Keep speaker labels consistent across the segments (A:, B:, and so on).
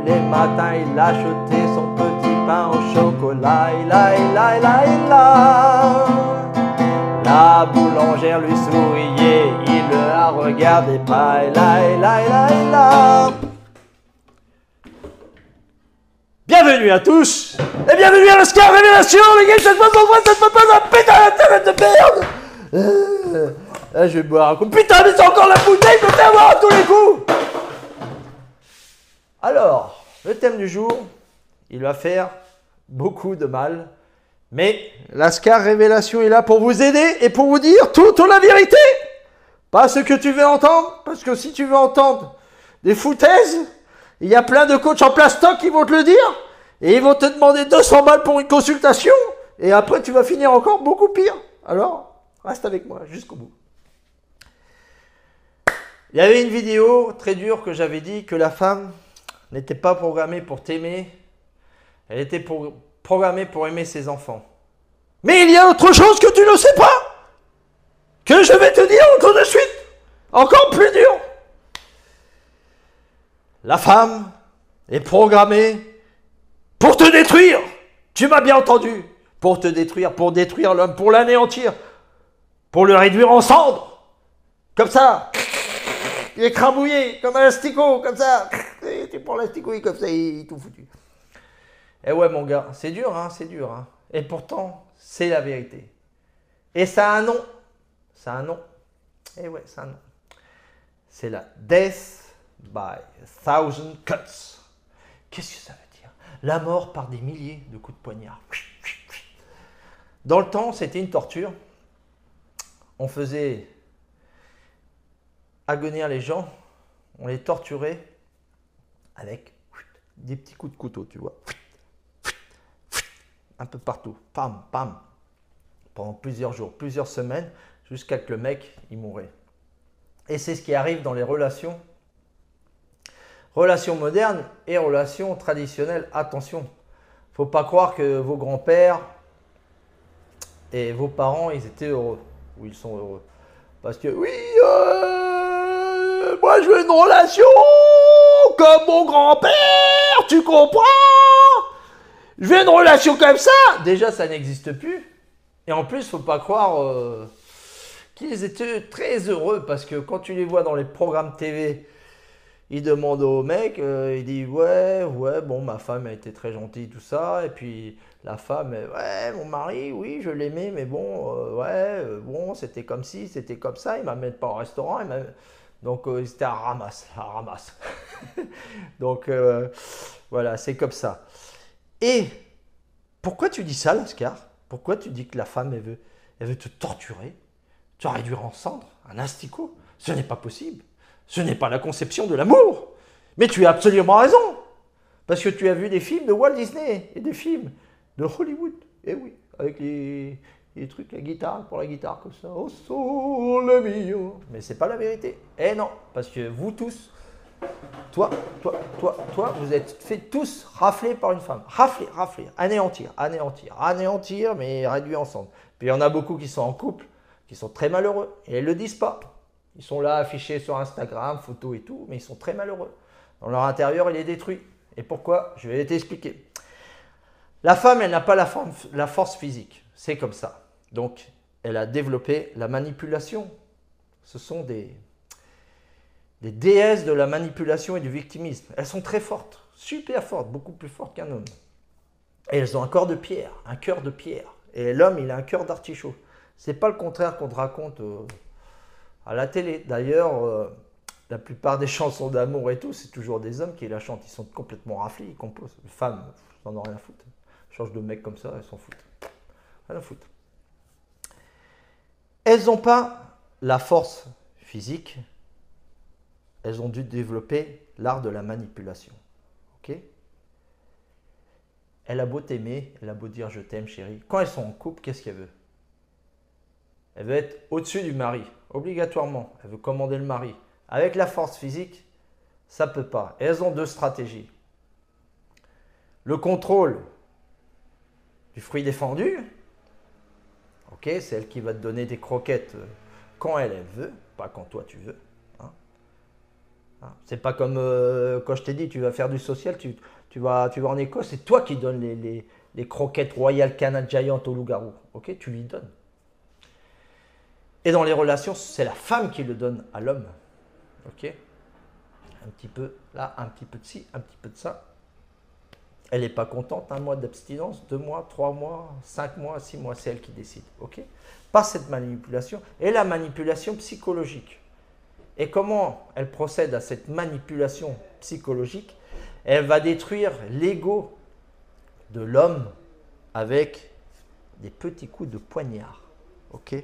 A: les matins il achetait son petit pain au chocolat. La boulangère lui souriait, il ne la regardait pas. Bienvenue à tous et bienvenue à l'Oscar Révélation, les gars, cette fois pas un putain d'internet de merde. Là, je vais boire un coup. Putain, mais c'est encore la bouteille de t'avoir à tous les coups. Alors, le thème du jour, il va faire beaucoup de mal. Mais l'Ascar Révélation est là pour vous aider et pour vous dire toute la vérité. Pas ce que tu veux entendre, parce que si tu veux entendre des foutaises, il y a plein de coachs en plastoc qui vont te le dire. Et ils vont te demander 200 balles pour une consultation. Et après, tu vas finir encore beaucoup pire. Alors, reste avec moi jusqu'au bout. Il y avait une vidéo très dure que j'avais dit que la femme n'était pas programmée pour t'aimer. Elle était programmée pour aimer ses enfants. Mais il y a autre chose que tu ne sais pas. Que je vais te dire encore de suite. Encore plus dur. La femme est programmée pour te détruire. Tu m'as bien entendu. Pour te détruire, pour détruire l'homme, pour l'anéantir. Pour le réduire en cendres. Comme ça. Il est crabouillé, comme un asticot, comme ça. Tu prends l'asticot, comme ça, il est tout foutu. Eh ouais, mon gars, c'est dur, hein, c'est dur. Hein. Et pourtant, c'est la vérité. Et ça a un nom. Ça a un nom. Eh ouais, c'est un nom. C'est la Death by 1000 cuts. Qu'est-ce que ça veut dire? La mort par des milliers de coups de poignard. Dans le temps, c'était une torture. On faisait agonir les gens, on les torturait avec des petits coups de couteau, tu vois. Un peu partout, pam, pam, pendant plusieurs jours, plusieurs semaines, jusqu'à ce que le mec, il mourait. Et c'est ce qui arrive dans les relations modernes et relations traditionnelles. Attention, faut pas croire que vos grands-pères et vos parents, ils étaient heureux, ou ils sont heureux. Parce que oui, moi je veux une relation comme mon grand-père, tu comprends? Je veux une relation comme ça. Déjà, ça n'existe plus. Et en plus, faut pas croire qu'ils étaient très heureux parce que quand tu les vois dans les programmes TV, ils demandent au mec, il dit ouais, bon, ma femme a été très gentille, tout ça. Et puis la femme, ouais, mon mari, oui, je l'aimais, mais bon, bon, c'était comme ci, c'était comme ça. Il m'amène pas au restaurant, donc c'était à ramasse. Donc voilà, c'est comme ça. Et pourquoi tu dis ça, Lascar? Pourquoi tu dis que la femme, elle veut te torturer, te réduire en cendres, un asticot? Ce n'est pas possible. Ce n'est pas la conception de l'amour. Mais tu as absolument raison. Parce que tu as vu des films de Walt Disney et des films de Hollywood. Eh oui, avec les trucs, la guitare, pour la guitare comme ça. Oh, sole mio. Mais c'est pas la vérité. Eh non, parce que vous tous, toi, vous êtes fait tous rafler par une femme. Rafler, anéantir, mais réduit en cendres. Puis il y en a beaucoup qui sont en couple, qui sont très malheureux. Et elles ne le disent pas. Ils sont là affichés sur Instagram, photos et tout, mais ils sont très malheureux. Dans leur intérieur, il est détruit. Et pourquoi? Je vais t'expliquer. La femme, elle n'a pas la force physique. C'est comme ça. Donc, elle a développé la manipulation. Ce sont des déesses de la manipulation et du victimisme. Elles sont très fortes, super fortes, beaucoup plus fortes qu'un homme. Et elles ont un corps de pierre, un cœur de pierre. Et l'homme, il a un cœur d'artichaut. C'est pas le contraire qu'on te raconte à la télé. D'ailleurs, la plupart des chansons d'amour et tout, c'est toujours des hommes qui la chantent. Ils sont complètement raflés, ils composent. Les femmes, ils n'en ont rien à foutre. Ils changent de mec comme ça, elles s'en foutent. Rien à foutre. Elles n'ont pas la force physique. Elles ont dû développer l'art de la manipulation. Ok? Elle a beau t'aimer, elle a beau dire je t'aime chérie. Quand elles sont en couple, qu'est-ce qu'elle veut? Elle veut être au-dessus du mari, obligatoirement. Elle veut commander le mari. Avec la force physique, ça ne peut pas. Et elles ont deux stratégies. Le contrôle du fruit défendu. Ok, c'est elle qui va te donner des croquettes quand elle veut, pas quand toi tu veux. Hein. C'est pas comme quand je t'ai dit, tu vas faire du social, tu vas en Écosse, c'est toi qui donnes les croquettes Royal Canin Giant au loup-garou. Ok, tu lui donnes. Et dans les relations, c'est la femme qui le donne à l'homme. Ok, un petit peu là, un petit peu de ci, un petit peu de ça. Elle n'est pas contente, un mois d'abstinence, 2 mois, 3 mois, 5 mois, 6 mois, c'est elle qui décide. Ok, par cette manipulation et la manipulation psychologique. Et comment elle procède à cette manipulation psychologique? Elle va détruire l'ego de l'homme avec des petits coups de poignard. Ok,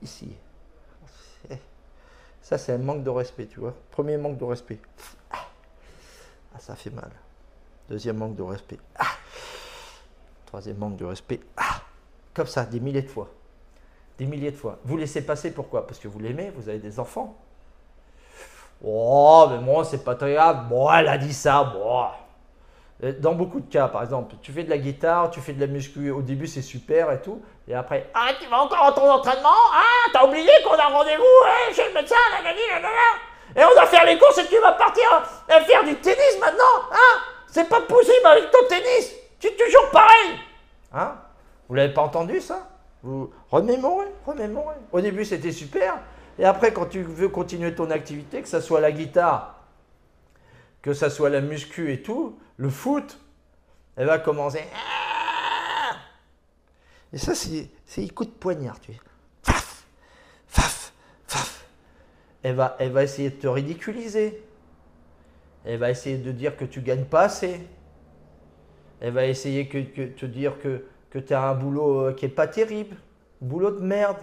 A: ici. Ça, c'est un manque de respect, tu vois. Premier manque de respect. Ah, ça fait mal. Deuxième manque de respect. Ah. Troisième manque de respect. Ah. Comme ça, des milliers de fois. Des milliers de fois. Vous laissez passer, pourquoi? Parce que vous l'aimez, vous avez des enfants. Oh, mais moi, c'est pas très grave. Bon, elle a dit ça. Bon. Dans beaucoup de cas, par exemple, tu fais de la guitare, tu fais de la muscu, au début c'est super et tout, et après, ah, tu vas encore à ton entraînement? Ah, t'as oublié qu'on a rendez-vous chez le médecin, et on doit faire les courses et tu vas partir faire du tennis maintenant? Hein? C'est pas possible avec ton tennis, tu es toujours pareil. Hein? Vous l'avez pas entendu ça? Vous remémorez. Au début c'était super, et après quand tu veux continuer ton activité, que ce soit la guitare, que ça soit la muscu et tout, le foot, elle va commencer. Et ça, c'est les coups de poignard. Tu sais. Faf, faf, faf. Elle va essayer de te ridiculiser. Elle va essayer de dire que tu ne gagnes pas assez. Elle va essayer de te dire que tu as un boulot qui n'est pas terrible. Boulot de merde.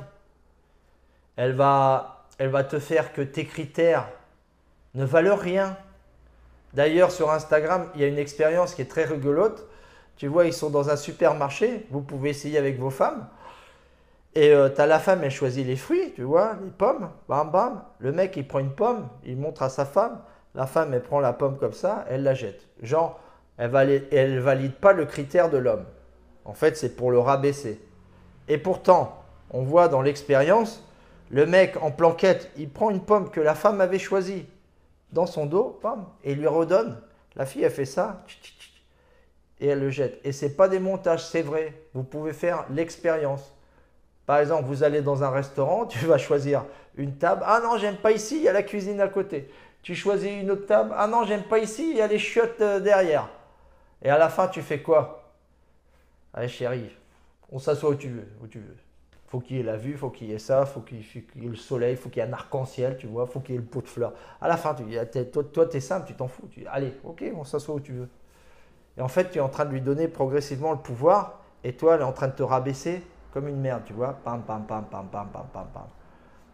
A: Elle va te faire que tes critères ne valent rien. D'ailleurs, sur Instagram, il y a une expérience qui est très rigolote. Tu vois, ils sont dans un supermarché. Vous pouvez essayer avec vos femmes. Et tu as la femme, elle choisit les fruits, tu vois, les pommes. Bam, bam. Le mec, il prend une pomme, il montre à sa femme. La femme, elle prend la pomme comme ça, elle la jette. Genre, elle valide pas le critère de l'homme. En fait, c'est pour le rabaisser. Et pourtant, on voit dans l'expérience, le mec en planquette, il prend une pomme que la femme avait choisie dans son dos, bam, et il lui redonne. La fille, elle fait ça, et elle le jette. Et ce n'est pas des montages, c'est vrai. Vous pouvez faire l'expérience. Par exemple, vous allez dans un restaurant, tu vas choisir une table. Ah non, j'aime pas ici, il y a la cuisine à côté. Tu choisis une autre table. Ah non, j'aime pas ici, il y a les chiottes derrière. Et à la fin, tu fais quoi? Allez chérie, on s'assoit où tu veux, où tu veux. Faut qu'il y ait la vue, faut qu'il y ait ça, faut qu'il y ait le soleil, faut qu'il y ait un arc-en-ciel, tu vois, faut qu'il y ait le pot de fleurs. À la fin, toi, tu es simple, tu t'en fous. Allez, ok, on s'assoit où tu veux. Et en fait, tu es en train de lui donner progressivement le pouvoir, et toi, elle est en train de te rabaisser comme une merde, tu vois. Pam, pam, pam, pam, pam, pam, pam, pam.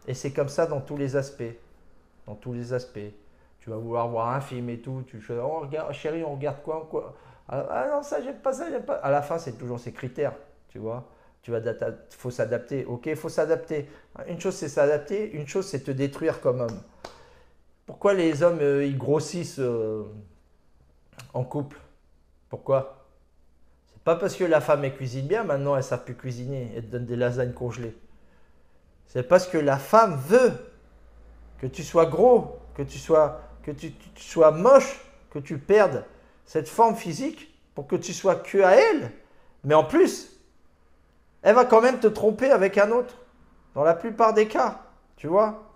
A: Et c'est comme ça dans tous les aspects. Dans tous les aspects. Tu vas vouloir voir un film et tout, tu fais, oh, regarde, chérie, on regarde quoi? Ah non, ça, j'aime pas ça, j'aime pas. À la fin, c'est toujours ces critères, tu vois. Faut s'adapter. Ok, il faut s'adapter. Une chose, c'est s'adapter. Une chose, c'est te détruire comme homme. Pourquoi les hommes, ils grossissent en couple? Pourquoi? C'est pas parce que la femme, elle cuisine bien, maintenant, elle ne savent plus cuisiner. Elle te donne des lasagnes congelées. C'est parce que la femme veut que tu sois gros, que tu sois moche, que tu perdes cette forme physique pour que tu sois que à elle. Mais en plus, elle va quand même te tromper avec un autre, dans la plupart des cas, tu vois.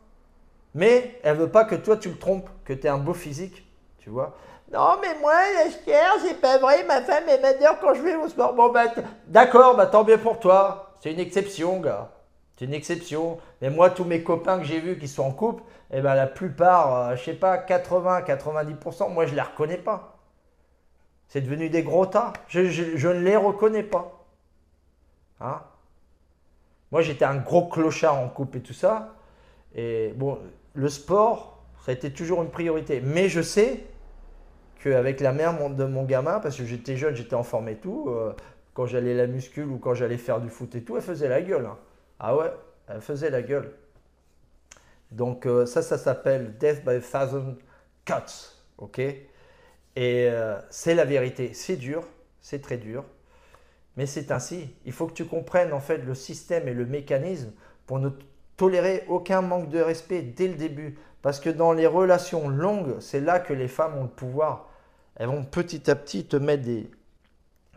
A: Mais elle veut pas que toi tu le trompes, que tu aies un beau physique, tu vois. Non, mais moi, Esther, c'est pas vrai, ma femme, elle m'adore quand je vais au sport. Bon, bah, d'accord, bah, tant mieux pour toi. C'est une exception, gars. C'est une exception. Mais moi, tous mes copains que j'ai vus qui sont en couple, eh ben, la plupart, je sais pas, 80-90%, moi, je les reconnais pas. C'est devenu des gros tas. Je ne les reconnais pas. Hein? Moi, j'étais un gros clochard en couple et tout ça. Et bon, le sport, ça a été toujours une priorité. Mais je sais qu'avec la mère de mon gamin, parce que j'étais jeune, j'étais en forme et tout, quand j'allais à la muscule ou quand j'allais faire du foot et tout, elle faisait la gueule. Hein. Ah ouais, elle faisait la gueule. Donc ça s'appelle Death by a Thousand Cuts. Ok? Et c'est la vérité. C'est dur, c'est très dur. Mais c'est ainsi. Il faut que tu comprennes en fait le système et le mécanisme pour ne Tolérez aucun manque de respect dès le début. Parce que dans les relations longues, c'est là que les femmes ont le pouvoir. Elles vont petit à petit te mettre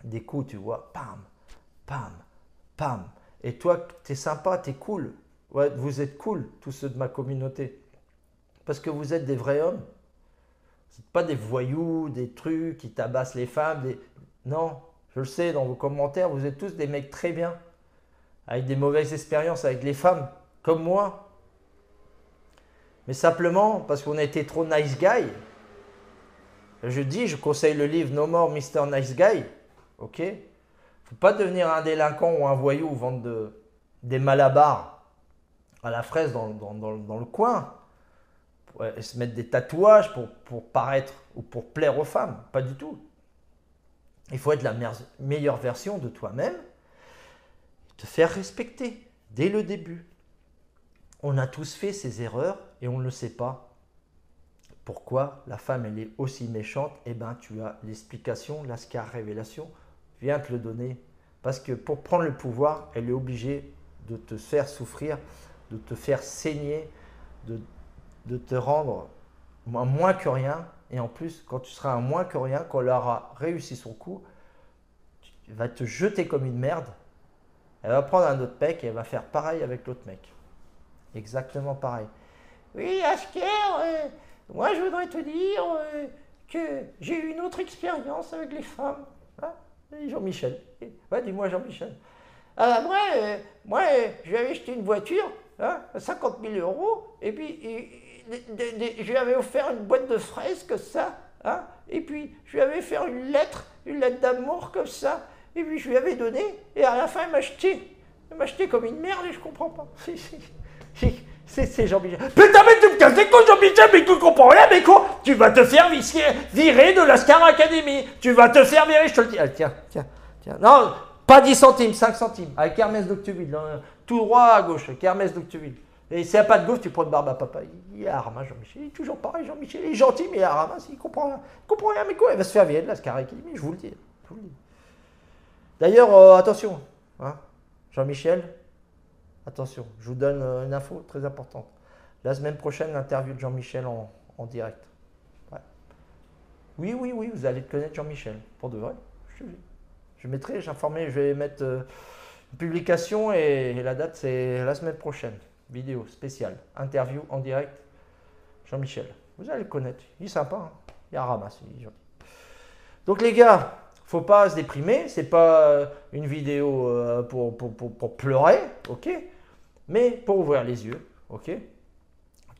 A: des coups, tu vois. Pam, pam, pam. Et toi, tu es sympa, tu es cool. Ouais, vous êtes cool, tous ceux de ma communauté. Parce que vous êtes des vrais hommes. Vous n'êtes pas des voyous, des trucs qui tabassent les femmes. Non, je le sais, dans vos commentaires, vous êtes tous des mecs très bien. Avec des mauvaises expériences avec les femmes, comme moi. Mais simplement, parce qu'on a été trop nice guy. Je conseille le livre No More Mr. Nice Guy. Ok? Faut pas devenir un délinquant ou un voyou ou vendre des malabars à la fraise dans le coin. Et se mettre des tatouages pour paraître ou pour plaire aux femmes. Pas du tout. Il faut être la meilleure version de toi-même. Te faire respecter dès le début. On a tous fait ces erreurs et on ne le sait pas. Pourquoi la femme elle est aussi méchante? Eh bien, tu as l'explication, Lascar Révélation vient te le donner. Parce que pour prendre le pouvoir, elle est obligée de te faire souffrir, de te faire saigner, de te rendre moins que rien. Et en plus, quand tu seras un moins que rien, quand elle aura réussi son coup, tu vas te jeter comme une merde. Elle va prendre un autre mec et elle va faire pareil avec l'autre mec. Exactement pareil. Oui, Asker, moi je voudrais te dire que j'ai eu une autre expérience avec les femmes. Hein? Jean-Michel. Ouais, dis-moi Jean-Michel. Ah, moi je lui avais acheté une voiture, hein, à 50 000 €, et puis je lui avais offert une boîte de fraises comme ça, hein, et puis je lui avais fait une lettre d'amour comme ça, et puis je lui avais donné, et à la fin il m'a acheté comme une merde et je comprends pas. C'est Jean-Michel. Putain, mais tu me casses les couilles, Jean-Michel, mais tu comprends rien, mais quoi? Tu vas te faire virer de la Star Academy. Tu vas te faire virer, je te le dis. Ah, tiens. Non, pas 10 centimes, 5 centimes. Avec Hermès d'Octeville. Tout droit à gauche, avec Hermès d'Octeville. Et s'il n'y a pas de gauche, tu prends de barbe à papa. Il est à Armas, Jean-Michel. Il est toujours pareil, Jean-Michel. Il est gentil, mais à Armas, il comprend rien. Il comprend rien, mais quoi? Il va se faire virer de la Star Academy, je vous le dis. D'ailleurs, attention, hein, Jean-Michel. Attention, je vous donne une info très importante. La semaine prochaine, l'interview de Jean-Michel en direct. Ouais. Oui, vous allez connaître Jean-Michel, pour de vrai. Je mettrai, j'informerai, je vais mettre une publication et la date c'est la semaine prochaine. Vidéo spéciale, interview en direct, Jean-Michel. Vous allez le connaître, il est sympa, hein. Il ramasse, il est gentil. Donc les gars, faut pas se déprimer, c'est pas une vidéo pour pleurer, ok? Mais pour ouvrir les yeux, ok?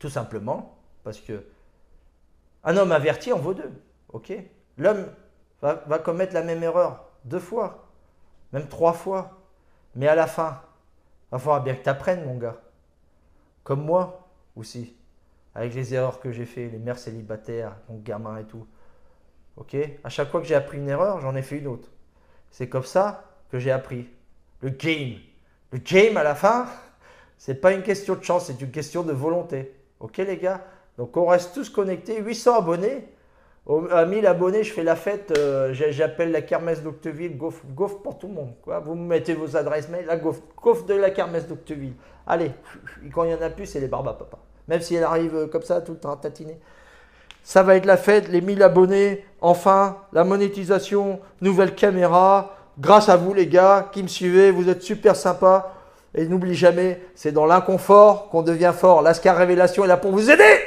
A: Tout simplement, parce que un homme averti en vaut deux, ok? L'homme va commettre la même erreur 2 fois, même 3 fois, mais à la fin, il va falloir bien que tu apprennes, mon gars. Comme moi aussi, avec les erreurs que j'ai fait, les mères célibataires, mon gamin et tout. Ok? À chaque fois que j'ai appris une erreur, j'en ai fait une autre. C'est comme ça que j'ai appris. Le game. Le game à la fin, c'est pas une question de chance, c'est une question de volonté. Ok les gars? Donc on reste tous connectés. 800 abonnés. À 1000 abonnés, je fais la fête. J'appelle la kermesse d'Octeville. Gaufre pour tout le monde. Quoi. Vous me mettez vos adresses mail. La gaufre de la kermesse d'Octeville. Allez, quand il y en a plus, c'est les barbes à papa. Même si elle arrive comme ça, tout le temps tatinée. Ça va être la fête, les 1000 abonnés, enfin, la monétisation, nouvelle caméra. Grâce à vous les gars qui me suivez, vous êtes super sympas. Et n'oublie jamais, c'est dans l'inconfort qu'on devient fort. Lascar Révélation est là pour vous aider.